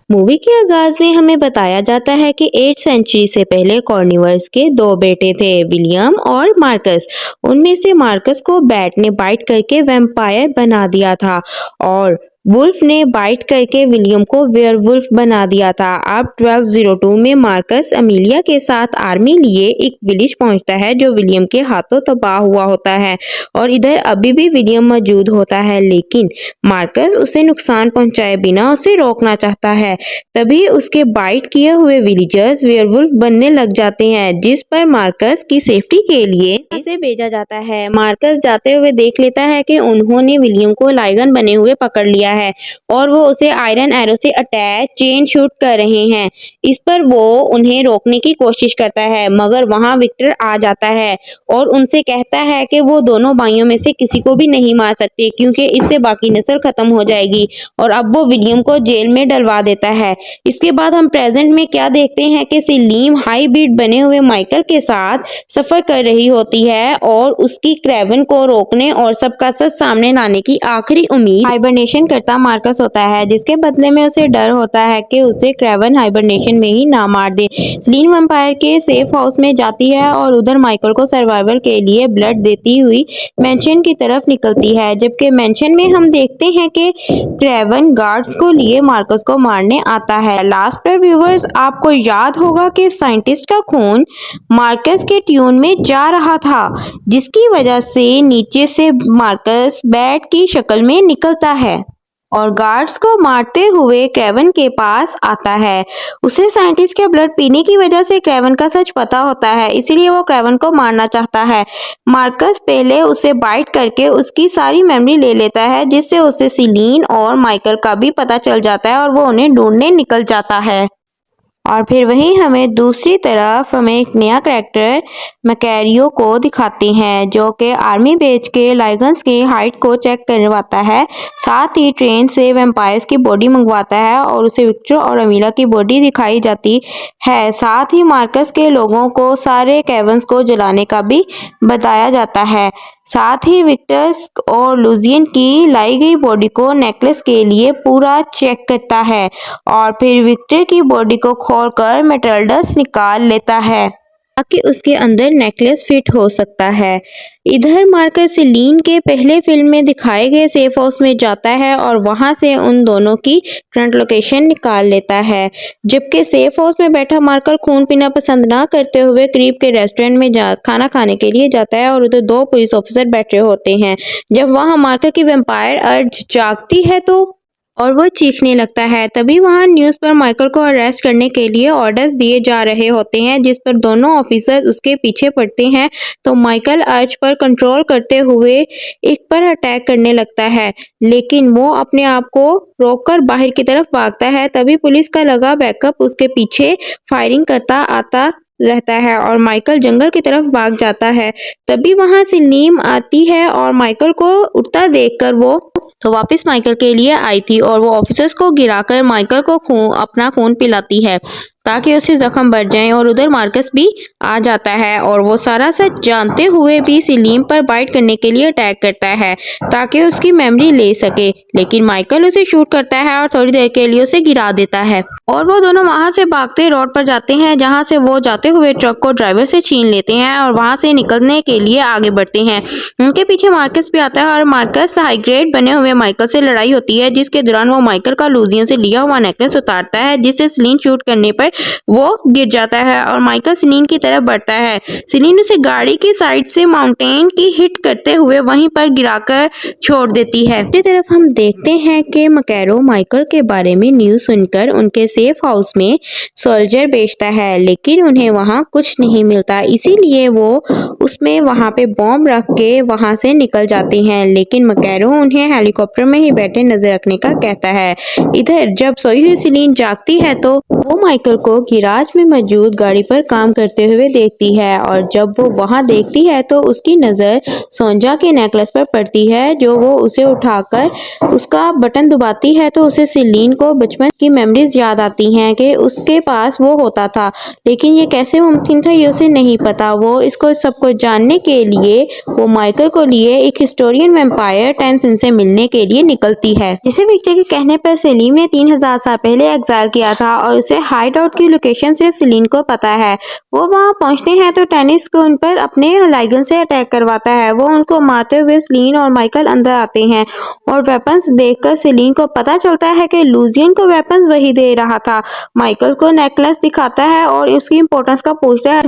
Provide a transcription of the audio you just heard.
Movie के आगाज में हमें बताया जाता है कि 8th सेंचुरी से पहले कॉर्निवर्स के 2 बेटे थे, विलियम और मार्कस। उनमें से मार्कस को बैट ने बाइट करके वैम्पायर बना दिया था और वुल्फ ने बाइट करके विलियम को वेयरवुल्फ बना दिया था। अब 1202 में मार्कस अमीलिया के साथ आर्मी लिए एक विलेज पहुंचता है जो विलियम के हाथों तबाह हुआ होता है और इधर अभी भी विलियम मौजूद होता है, लेकिन मार्कस उसे नुकसान पहुंचाए बिना उसे रोकना चाहता है। तभी उसके बाइट किए हुए विलेजर्स वेयरवुल्फ बनने लग जाते हैं, जिस पर मार्कस की सेफ्टी के लिए इसे भेजा जाता है। मार्कस जाते हुए देख लेता है कि उन्होंने विलियम को लाइगन बने हुए पकड़ लिया है और वो उसे आयरन एरो से अटैच चेन शूट कर रहे हैं। इस पर वो उन्हें रोकने की कोशिश करता है, मगर वहां विक्टर आ जाता है और उनसे कहता है कि वो दोनों भाइयों में से किसी को भी नहीं मार सकते क्योंकि इससे बाकी नस्ल खत्म हो जाएगी। और अब वो विलियम को जेल में डलवा देता है। इसके बाद हम प्रेजेंट में क्या देखते हैं कि सेलीम हाई बीट बने हुए माइकल के साथ सफर कर रही होती है और उसकी क्रेवन को रोकने और सबका सच सामने लाने की आखिरी उम्मीद हाइबरनेशन करता मार्कस होता है, जिसके बदले में उसे डर होता है कि उसे क्रेवन हाइबरनेशन में ही ना मार दे। सेलीन वैम्पायर के सेफ हाउस में जाती है और उधर माइकल को सर्वाइवल के लिए ब्लड देती हुई मेंशन की तरफ निकलती है, जबकि मेंशन में हम देखते हैं कि क्रेवन गार्ड्स को लिए मार्कस को मारने आता है। लास्ट पर व्यूवर्स, आपको याद होगा कि साइंटिस्ट का खून मार्कस के ट्यून में जा रहा था, जिसकी वजह से नीचे से मार्कस बैट की शक्ल में निकलता है और गार्ड्स को मारते हुए क्रेवन के पास आता है। उसे साइंटिस्ट के ब्लड पीने की वजह से क्रेवन का सच पता होता है, इसीलिए वो क्रेवन को मारना चाहता है। मार्कस पहले उसे बाइट करके उसकी सारी मेमोरी ले लेता है, जिससे उसे सेलीन और माइकल का भी पता चल जाता है और वो उन्हें ढूंढने निकल जाता है। और फिर वहीं हमें दूसरी तरफ एक नया कैरेक्टर मैकेरियो को दिखाते हैं, जो कि आर्मी बेस के लाइगन्स के हाइट को चेक करवाता है, साथ ही ट्रेन से वैम्पायर्स की बॉडी मंगवाता है और उसे विक्टर और अमीला की बॉडी दिखाई जाती है। साथ ही मार्कस के लोगों को सारे कैवर्न्स को जलाने का भी बताया जाता है। साथ ही विक्टर्स और लुजियन की लाई गई बॉडी को नेकलेस के लिए पूरा चेक करता है और फिर विक्टर की बॉडी को खोलकर मेटल्डस निकाल लेता है ताकि उसके अंदर नेकलेस फिट हो सकता है। इधर मार्कस सेलीन के पहले फिल्म में दिखाए गए सेफ हाउस में जाता है और वहां से उन दोनों की करंट लोकेशन निकाल लेता है, जबकि सेफ हाउस में बैठा मार्कल खून पीना पसंद ना करते हुए करीब के रेस्टोरेंट में खाना खाने के लिए जाता है और उधर 2 पुलिस ऑफिसर बैठे होते हैं। जब वहां मार्कल की वैम्पायर अर्ज जागती है और वो चीखने लगता है, तभी वहां न्यूज़ पर माइकल को अरेस्ट करने के लिए ऑर्डर्स दिए जा रहे होते हैं, जिस पर दोनों ऑफिसर उसके पीछे पड़ते हैं। तो माइकल अर्ज पर कंट्रोल करते हुए एक पर अटैक करने लगता है, लेकिन वो अपने आप को रोककर बाहर की तरफ भागता है। तभी पुलिस का लगा बैकअप उसके पीछे फायरिंग करता आता रहता है और माइकल जंगल की तरफ भाग जाता है। तभी वहां से नीम आती है और माइकल को उड़ता देखकर वो तो वापस माइकल के लिए आई थी और वो ऑफिसर्स को गिराकर माइकल को अपना खून पिलाती है ताकि उसे जख्म बढ़ जाए। और उधर मार्कस भी आ जाता है और वो सारा सच जानते हुए भी सेलीम पर बाइट करने के लिए अटैक करता है ताकि उसकी मेमोरी ले सके, लेकिन माइकल उसे शूट करता है और थोड़ी देर के लिए उसे गिरा देता है और वो दोनों वहां से भागते रोड पर जाते हैं, जहां से वो जाते हुए ट्रक को ड्राइवर से छीन लेते हैं और वहां से निकलने के लिए आगे बढ़ते हैं। उनके पीछे मार्कस भी आता है और मार्कस हाई ग्रेड बने हुए माइकल से लड़ाई होती है, जिसके दौरान वो माइकल का लुजियन से लिया हुआ नेकलेस उतारता है, जिससे सेलीन शूट करने पर वो गिर जाता है और माइकल सेलीन की तरफ बढ़ता है। सेलीन उसे गाड़ी की साइड से माउंटेन की हिट करते हुए वहीं पर गिराकर छोड़ देती है। दूसरी तरफ हम देखते हैं कि मैकेरो माइकल के बारे में न्यूज़ सुनकर उनके सेफ हाउस में सोल्जर भेजता है, लेकिन उन्हें वहां कुछ नहीं मिलता, इसीलिए वो उसमें वहां पे बॉम्ब रख के वहां से निकल जाते हैं। लेकिन मैकेरो उन्हें हेलीकॉप्टर में ही बैठे नजर रखने का कहता है। इधर जब सोई हुई सेलीन जागती है तो वो माइकल को गिराज में मौजूद गाड़ी पर काम करते हुए देखती है और जब वो वहां देखती है तो उसकी नज़र सोंजा के नेकलेस पर पड़ती है, जो वो उसे उठाकर उसका बटन दबाती है तो उसे सेलीन को बचपन की मेमोरीज याद आती हैं कि उसके पास वो होता था, लेकिन ये कैसे मुमकिन था ये उसे नहीं पता। वो इसको सब कुछ जानने के लिए वो माइकल को लिए एक हिस्टोरियन वैम्पायर टेंसिन से मिलने के लिए निकलती है। जिसे विक्टर के कहने पर सेलिन ने 3000 साल पहले एग्जाइल किया था और उसे हाइड आउट की लोकेशन सिर्फ सेलिन को पता है। वो वहाँ पहुँचते हैं तो टेनिस को उन पर अपने लाइगन से अटैक करवाता है। वो उनको मारते हुए सेलिन और माइकल अंदर आते हैं और वेपन्स देखकर सेलिन को पता चलता है कि लूजियन को वेपन्स वही दे रहा था। माइकल को नेकलेस दिखाता है और उसकी इंपॉर्टेंस का पूछता है।